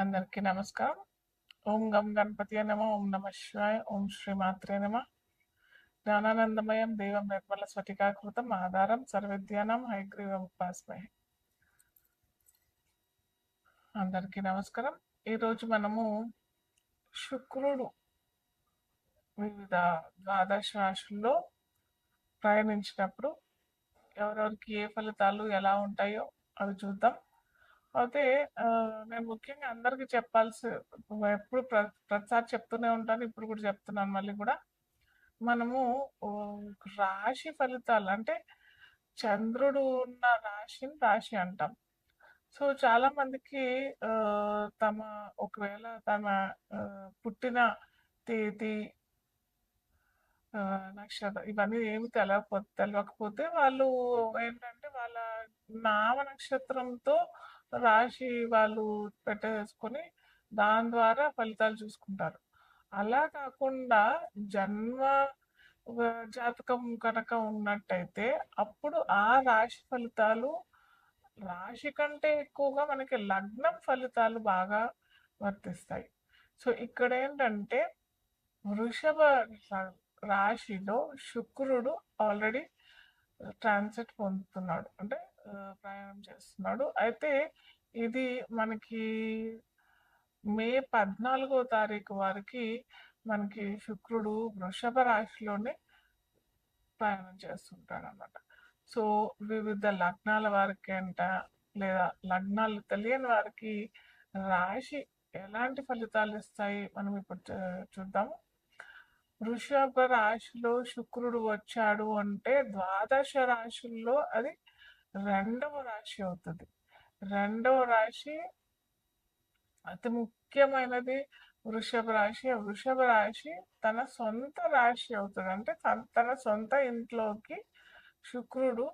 అందరికీ నమస్కారం. ఓం గం గణపతియే నమః. ఓం నమః శివాయ. ఓం శ్రీమాత్రే నమః. జ్ఞానానందమయం దేవం నిర్మల స్ఫటికాకృతం ఆధారం సర్వవిద్యానాం హయగ్రీవం ఉపాస్మహే. అందరికీ నమస్కారం. ఈరోజు మనము శుక్రుడు వివిధ ద్వాదశ రాశుల్లో ప్రయాణించినప్పుడు ఎవరెవరికి ఏ ఫలితాలు ఎలా ఉంటాయో అవి చూద్దాం. అయితే నేను ముఖ్యంగా అందరికీ చెప్పాల్సి ఎప్పుడు ప్రతిసారి చెప్తూనే ఉంటాను. ఇప్పుడు కూడా చెప్తున్నాను మళ్ళీ కూడా. మనము ఓ, రాశి ఫలితాలు అంటే చంద్రుడు ఉన్న రాశిని రాశి అంటాం. సో చాలా మందికి తమ ఒకవేళ తమ పుట్టిన తేదీ, నక్షత్రం ఇవన్నీ ఏమి తెలియకపోతే వాళ్ళు ఏంటంటే వాళ్ళ నామ నక్షత్రంతో రాశి వాళ్ళు పెట్టేసుకొని దాని ద్వారా ఫలితాలు చూసుకుంటారు. అలా కాకుండా జన్మ జాతకం కనుక ఉన్నట్టయితే అప్పుడు ఆ రాశి ఫలితాలు రాశి కంటే ఎక్కువగా మనకి లగ్నం ఫలితాలు బాగా వర్తిస్తాయి. సో ఇక్కడ ఏంటంటే వృషభ రాశిలో శుక్రుడు ఆల్రెడీ ట్రాన్సిట్ పొందుతున్నాడు, అంటే ప్రయాణం చేస్తున్నాడు. అయితే ఇది మనకి మే 14వ తారీఖు వరకు మనకి శుక్రుడు వృషభ రాశిలోనే ప్రయాణం చేస్తుంటాడు అన్నమాట. సో వివిధ లగ్నాల వారికి అంట, లేదా లగ్నాలు తెలియని వారికి రాశి ఎలాంటి ఫలితాలు ఇస్తాయి మనం ఇప్పుడు చూద్దాము. వృషభ రాశిలో శుక్రుడు వచ్చాడు అంటే ద్వాదశ రాశుల్లో అది రెండవ రాశి అవుతుంది. రెండవ రాశి అతి ముఖ్యమైనది వృషభ రాశి. వృషభ రాశి తన సొంత రాశి అవుతుంది, అంటే తన సొంత ఇంట్లోకి శుక్రుడు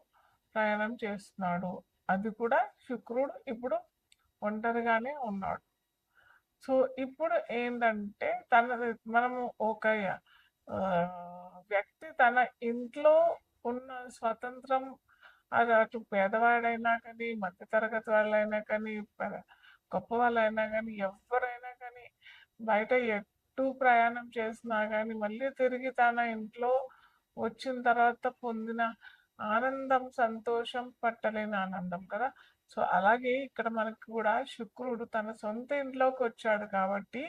ప్రయాణం చేస్తున్నాడు. అది కూడా శుక్రుడు ఇప్పుడు ఒంటరిగానే ఉన్నాడు. సో ఇప్పుడు ఏంటంటే మనము ఒక వ్యక్తి తన ఇంట్లో ఉన్న స్వతంత్రం, అది అటు పేదవాడైనా కానీ, మధ్యతరగతి వాళ్ళైనా కానీ, గొప్ప వాళ్ళైనా కానీ, ఎవరైనా కానీ బయట ఎటు ప్రయాణం చేసినా కానీ మళ్ళీ తిరిగి తన ఇంట్లో వచ్చిన తర్వాత పొందిన ఆనందం, సంతోషం పట్టలేని ఆనందం కదా. సో అలాగే ఇక్కడ మనకు కూడా శుక్రుడు తన సొంత ఇంట్లోకి వచ్చాడు కాబట్టి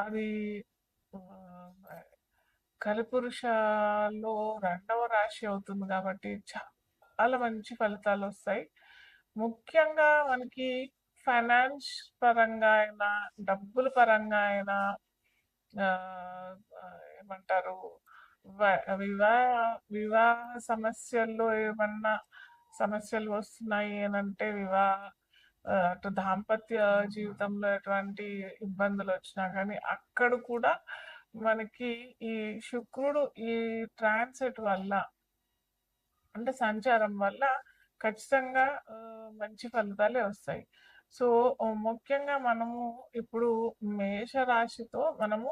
అది కలిపురుషలో రెండవ రాశి అవుతుంది కాబట్టి చాలా మంచి ఫలితాలు వస్తాయి. ముఖ్యంగా మనకి ఫైనాన్స్ పరంగా అయినా, డబ్బుల పరంగా అయినా, ఏమంటారు, వివాహ వివాహ సమస్యల్లో ఏమన్నా సమస్యలు వస్తున్నాయి అని అంటే, అటు దాంపత్య జీవితంలో ఎటువంటి ఇబ్బందులు వచ్చినా కానీ అక్కడ కూడా మనకి ఈ శుక్రుడు ఈ ట్రాన్సిట్ వల్ల, అంటే సంచారం వల్ల ఖచ్చితంగా మంచి ఫలితాలే వస్తాయి. సో ముఖ్యంగా మనము ఇప్పుడు మేషరాశితో మనము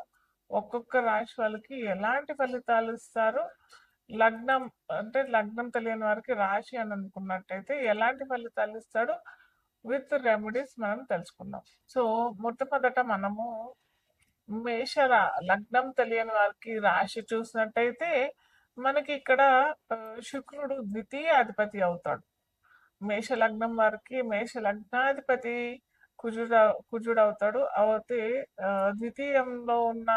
ఒక్కొక్క రాశి వాళ్ళకి ఎలాంటి ఫలితాలు ఇస్తారు, లగ్నం అంటే లగ్నం తెలియని వారికి రాశి అని అనుకున్నట్టయితే ఎలాంటి ఫలితాలు ఇస్తాడు విత్ రెమెడీస్ మనం తెలుసుకుందాం. సో మొట్టమొదట మనము లగ్నం తెలియని వారికి రాశి చూసినట్టయితే మనకి ఇక్కడ శుక్రుడు ద్వితీయ అధిపతి అవుతాడు. మేష లగ్నం వారికి మేష లగ్నాధిపతి కుజుడు అవుతాడు. అయితే ద్వితీయంలో ఉన్న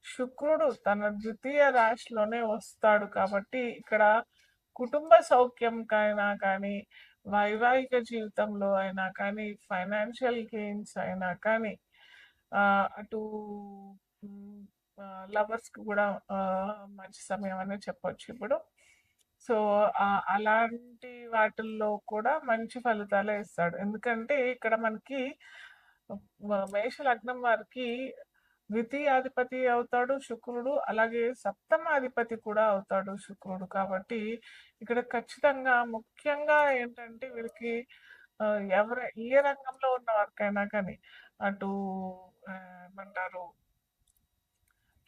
శుక్రుడు తన ద్వితీయ రాశిలోనే వస్తాడు కాబట్టి ఇక్కడ కుటుంబ సౌఖ్యంకైనా కానీ, వైవాహిక జీవితంలో అయినా కానీ, ఫైనాన్షియల్ గెయిన్స్ అయినా కానీ, అటు లవర్స్కి కూడా మంచి సమయం అనే చెప్పొచ్చు ఇప్పుడు. సో అలాంటి వాటిల్లో కూడా మంచి ఫలితాలే ఇస్తాడు. ఎందుకంటే ఇక్కడ మనకి మేష లగ్నం వారికి ద్వితీయాధిపతి అవుతాడు శుక్రుడు, అలాగే సప్తమాధిపతి కూడా అవుతాడు శుక్రుడు. కాబట్టి ఇక్కడ ఖచ్చితంగా ముఖ్యంగా ఏంటంటే వీరికి ఏ రంగంలో ఉన్న వారికైనా కానీ, అటు ఏమంటారు,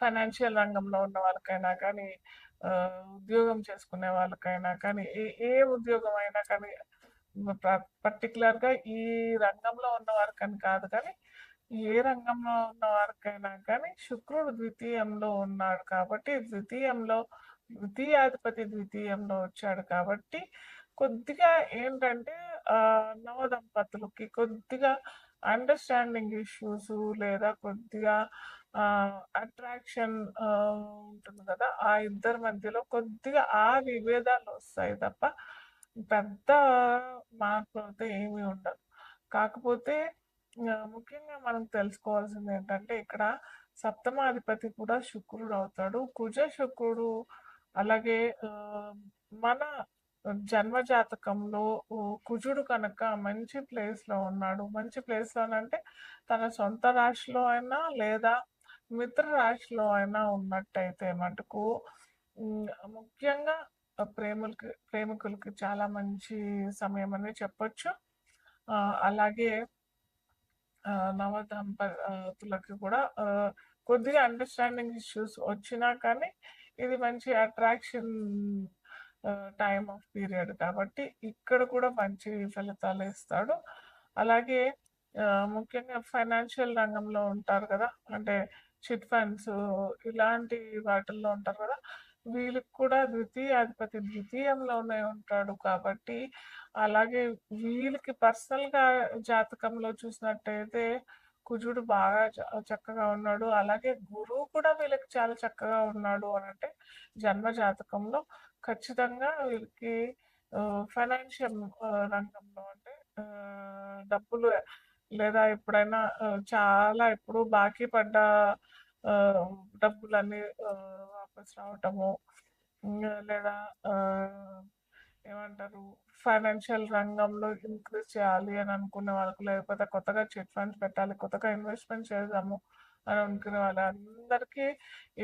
ఫైనాన్షియల్ రంగంలో ఉన్న వాళ్ళకైనా కానీ, ఉద్యోగం చేసుకునే వాళ్ళకైనా కానీ, ఏ ఉద్యోగం అయినా కానీ పర్టికులర్గా ఈ రంగంలో ఉన్నవారికని కాదు కానీ ఏ రంగంలో ఉన్నవారికైనా కానీ శుక్రుడు ద్వితీయంలో ఉన్నాడు కాబట్టి ద్వితీయాధిపతి ద్వితీయంలో వచ్చాడు కాబట్టి కొద్దిగా ఏంటంటే ఆ, నవ దంపతులకి కొద్దిగా అండర్స్టాండింగ్ ఇష్యూస్ లేదా కొద్దిగా అట్రాక్షన్ ఉంటుంది కదా, ఆ ఇద్దరి మధ్యలో కొద్దిగా ఆ విభేదాలు వస్తాయి తప్ప పెద్ద మార్పు అయితే ఏమీ ఉండదు. కాకపోతే ముఖ్యంగా మనం తెలుసుకోవాల్సింది ఏంటంటే ఇక్కడ సప్తమాధిపతి కూడా శుక్రుడు అవుతాడు. కుజ శుక్రుడు అలాగే మన జన్మ జాతకంలో కుజుడు కనుక మంచి ప్లేస్ లో ఉన్నాడు. మంచి ప్లేస్ లోనంటే తన సొంత రాశిలో అయినా లేదా మిత్ర రాశిలో అయినా ఉన్నట్టయితే మటుకు ముఖ్యంగా ప్రేమికులకి చాలా మంచి సమయం అని చెప్పొచ్చు. అలాగే నవ దంపతులకి కూడా కొద్దిగా అండర్స్టాండింగ్ ఇష్యూస్ వచ్చినా కానీ ఇది మంచి అట్రాక్షన్ టైమ్ ఆఫ్ పీరియడ్ కాబట్టి ఇక్కడ కూడా మంచి ఫలితాలు ఇస్తాడు. అలాగే ముఖ్యంగా ఫైనాన్షియల్ రంగంలో ఉంటారు కదా, అంటే చిట్ ఫండ్స్ ఇలాంటి వాటిల్లో ఉంటారు కదా, వీళ్ళకి కూడా ద్వితీయాధిపతి ద్వితీయంలోనే ఉంటాడు కాబట్టి అలాగే వీళ్ళకి పర్సనల్గా జాతకంలో చూసినట్టయితే కుజుడు బాగా చక్కగా ఉన్నాడు. అలాగే గురువు కూడా వీళ్ళకి చాలా చక్కగా ఉన్నాడు అని అంటే జన్మ జాతకంలో ఖచ్చితంగా వీళ్ళకి ఫైనాన్షియల్ రంగంలో అంటే డబ్బులు లేదా ఎప్పుడైనా చాలా ఎప్పుడు బాకీ పడ్డ డబ్బులన్నీ వాపస్ రావటము, లేదా ఏమంటారు ఫైనాన్షియల్ రంగంలో ఇంక్రీజ్ చేయాలి అని అనుకునే వాళ్ళకు, లేకపోతే కొత్తగా చిట్ ఫండ్స్ పెట్టాలి, కొత్తగా ఇన్వెస్ట్మెంట్ చేద్దాము అని అనుకునే వాళ్ళందరికీ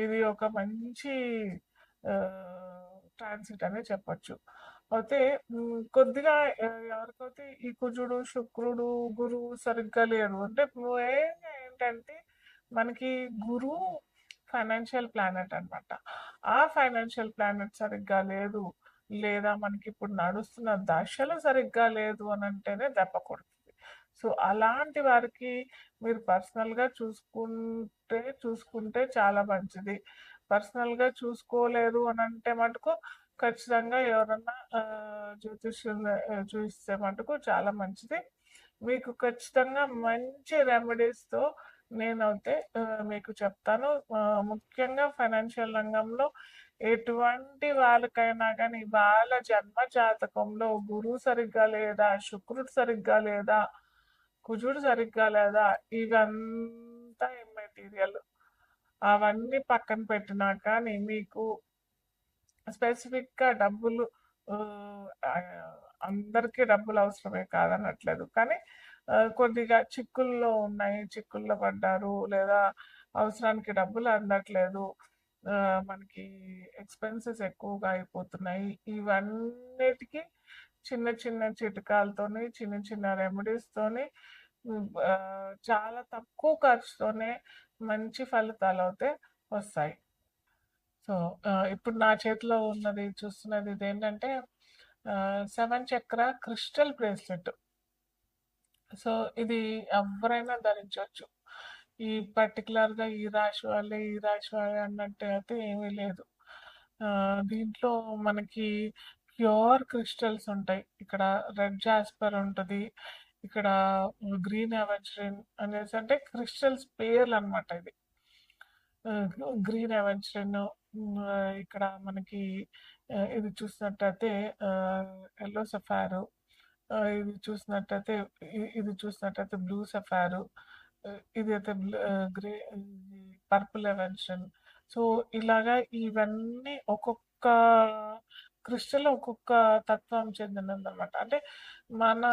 ఇది ఒక మంచి ట్రాన్సిట్ అని చెప్పొచ్చు. అయితే కొద్దిగా ఎవరికైతే ఈ కుజుడు శుక్రుడు గురువు సరిగ్గా లేరు అంటే ఏంటంటే మనకి గురువు ఫైనాన్షియల్ ప్లానెట్ అనమాట. ఆ ఫైనాన్షియల్ ప్లానెట్ సరిగ్గా లేదు లేదా మనకి ఇప్పుడు నడుస్తున్న దశలు సరిగ్గా లేదు అని అంటేనే దెబ్బ కొడుతుంది. సో అలాంటి వారికి మీరు పర్సనల్గా చూసుకుంటే చాలా మంచిది. పర్సనల్గా చూసుకోలేదు అని అంటే మటుకు ఖచ్చితంగా ఎవరన్నా జ్యోతిష్యం చూస్తే మటుకు చాలా మంచిది. మీకు ఖచ్చితంగా మంచి రెమెడీస్తో నేనైతే మీకు చెప్తాను. ముఖ్యంగా ఫైనాన్షియల్ రంగంలో ఎటువంటి వాళ్ళకైనా కానీ వాళ్ళ జన్మ జాతకంలో గురువు సరిగ్గా లేదా, శుక్రుడు సరిగ్గా లేదా, కుజుడు సరిగ్గా లేదా, ఇవంతా ఇమ్మెటీరియల్. అవన్నీ పక్కన పెట్టినా కానీ మీకు స్పెసిఫిక్గా డబ్బులు అందరికీ డబ్బులు అవసరమే కాదనట్లేదు, కానీ కొద్దిగా చిక్కుల్లో ఉన్నాయి, చిక్కుల్లో పడ్డారు, లేదా అవసరానికి డబ్బులు అందట్లేదు, మనకి ఎక్స్పెన్సెస్ ఎక్కువగా అయిపోతున్నాయి. ఇవన్నిటికీ చిన్న చిన్న చిట్కాలతోని చిన్న చిన్న రెమెడీస్తోని చాలా తక్కువ ఖర్చుతోనే మంచి ఫలితాలు అయితే వస్తాయి. సో ఇప్పుడు నా చేతిలో చూస్తున్నది ఇది ఏంటంటే 7 చక్ర క్రిస్టల్ బ్రేస్లెట్. సో ఇది ఎవరైనా ధరించవచ్చు. ఈ పర్టికులర్గా ఈ రాశి వాళ్ళే అన్నట్టు అయితే ఏమీ లేదు. దీంట్లో మనకి ప్యూర్ క్రిస్టల్స్ ఉంటాయి. ఇక్కడ రెడ్ జాస్పర్ ఉంటుంది, ఇక్కడ గ్రీన్ అవెంజరిన్ అనేసి అంటే క్రిస్టల్స్ పేర్లు అనమాట. ఇది గ్రీన్ అవెంజరిన్, ఇక్కడ మనకి ఇది చూసినట్టయితే ఎల్లో సఫారు, ఇది చూసినట్టయితే బ్లూ సఫారు, ఇది అయితే గ్రే పర్పుల్ అవెన్షన్. సో ఇలాగా ఇవన్నీ ఒక్కొక్క క్రిస్టల్ ఒక్కొక్క తత్వం చెందినదన్నమాట. అంటే మన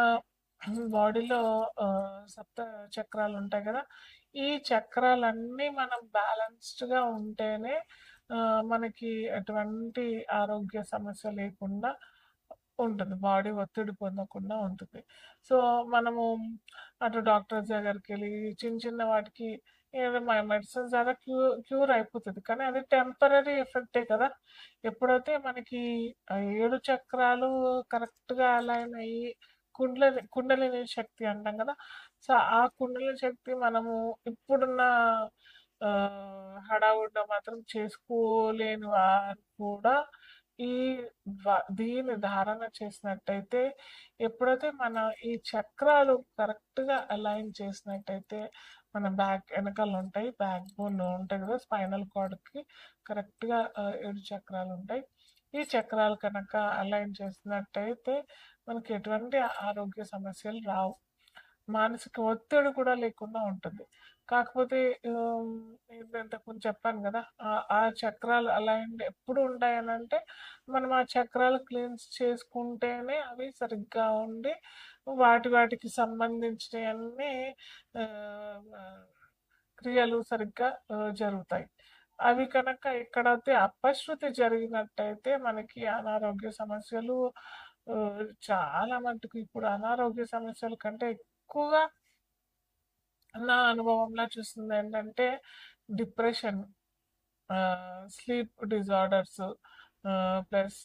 బాడీలో సప్త చక్రాలు ఉంటాయి కదా, ఈ చక్రాలన్నీ మనం బ్యాలెన్స్డ్గా ఉంటేనే మనకి ఎటువంటి ఆరోగ్య సమస్య లేకుండా ఉంటుంది, బాడీ ఒత్తిడి పొందకుండా ఉంటుంది. సో మనము అటు డాక్టర్స్ దగ్గరికి వెళ్ళి చిన్న వాటికి ఏదో మెడిసిన్స్ ద్వారా క్యూర్ అయిపోతుంది, కానీ అది టెంపరీ ఎఫెక్టే కదా. ఎప్పుడైతే మనకి 7 చక్రాలు కరెక్ట్గా అలైన్ అయ్యి కుండలిని శక్తి అంటాం కదా! సో, ఆ కుండలిని శక్తి మనము ఇప్పుడున్న హడావుడిలో మాత్రం చేసుకోలేని వారు కూడా ఈ దీన్ని ధారణ చేసినట్టయితే, ఎప్పుడైతే మన ఈ చక్రాలు కరెక్ట్‌గా అలైన్ చేసినట్టయితే, మన ఎనకాల ఉంటాయి. బ్యాక్ బోన్ ఉంటాయి కదా! స్పైనల్ కార్డ్‌కి కరెక్ట్‌గా 7 చక్రాలుంటాయి. ఈ చక్రాలు కనుక అలైన్ చేసినట్టయితే మనకి ఎటువంటి ఆరోగ్య సమస్యలు రావు. మానసిక ఒత్తిడి కూడా లేకుండా ఉంటుంది. కాకపోతే నేను ఇంతకుముందు చెప్పాను కదా! ఆ చక్రాలు అలైన్డ్ ఎప్పుడు ఉంటాయనంటే, మనం ఆ చక్రాలు క్లీన్స్ చేసుకుంటేనే అవి సరిగ్గా ఉండి, వాటికి సంబంధించినయన్నీ ఆహ్, ఆహ్, క్రియలు సరిగ్గా జరుగుతాయి. అవి కనుక ఎక్కడైతే అపశృతి జరిగినట్టయితే మనకి అనారోగ్య సమస్యలు చాలా మటుకు ఇప్పుడు అనారోగ్య సమస్యల కంటే ఎక్కువగా నా అనుభవంలో చూసిందేంటంటే depression, sleep disorders, plus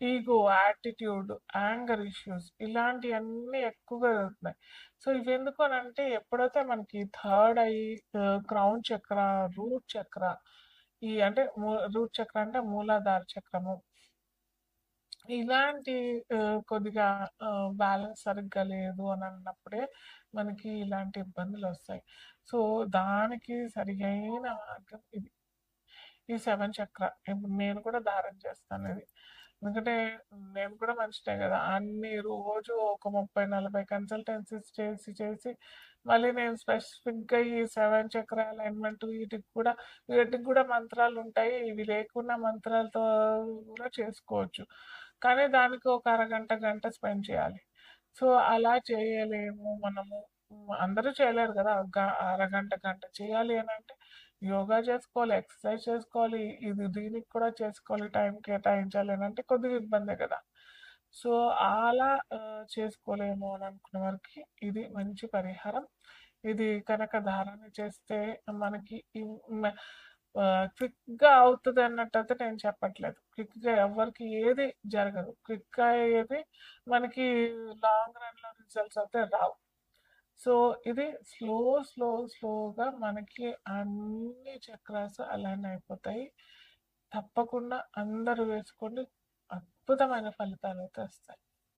ego, attitude, anger issues ఇలాంటియన్నీ ఎక్కువగా జరుగుతున్నాయి. సో, ఇవెందుకు అనంటే ఎప్పుడైతే మనకి third eye, crown chakra, root chakra అంటే రూట్ చక్ర అంటే మూలాధార చక్రము. ఇలాంటి కొద్దిగా బ్యాలెన్స్ సరిగ్గా లేదు అని అన్నప్పుడే మనకి ఇలాంటి ఇబ్బందులొస్తాయి. సో, దానికి సరియైన మార్గం ఇది. ఈ 7 చక్ర. ఇప్పుడు నేను కూడా ధారణ చేస్తానిది. ఎందుకంటే నేను కూడా మనిషినే గదా! అన్ని రోజు ఒక 30, 40 కన్సల్టెన్సీస్ చేసి మళ్ళీ నేను స్పెసిఫిక్‌గా ఈ 7 చక్ర అలైన్‌మెంట్ వీటికి కూడా మంత్రాలుంటాయి. ఇవి లేకుండా మంత్రాలతో కూడా చేసుకోవచ్చు. కానీ దానికి ఒక అరగంట, గంట స్పెండ్ చేయాలి. సో, అలా చేయలేము మనము. అందరూ చేయలేరు గదా! అరగంట, గంట చేయాలి అనంటే యోగా చేసుకోవాలి, ఎక్సర్సైజ్ చేసుకోవాలి, దీనికి కూడా చేసుకోవాలి, టైం కేటాయించాలి అనంటే కొద్దిగా ఇబ్బందే కదా! సో, అలా చేసుకోలేము అని అనుకునే వారికి ఇది మంచి పరిహారం. ఇది కనుక ధారణ చేస్తే మనకి క్విక్‌గా అవుతది అన్నట్టయితే నేను చెప్పట్లేదు. క్విక్‌గా ఎవ్వరికి ఏది జరగదు. క్విక్‌గా అయ్యేది మనకి లాంగ్ రన్‌లో రిజల్ట్స్ అయితే రావు. సో, ఇది స్లోగా మనకి అన్ని చక్రాస్ అలైన్ అయిపోతాయి. తప్పకుండా అందరూ వేసుకోండి. అద్భుతమైన ఫలితాలైతే వస్తాయి.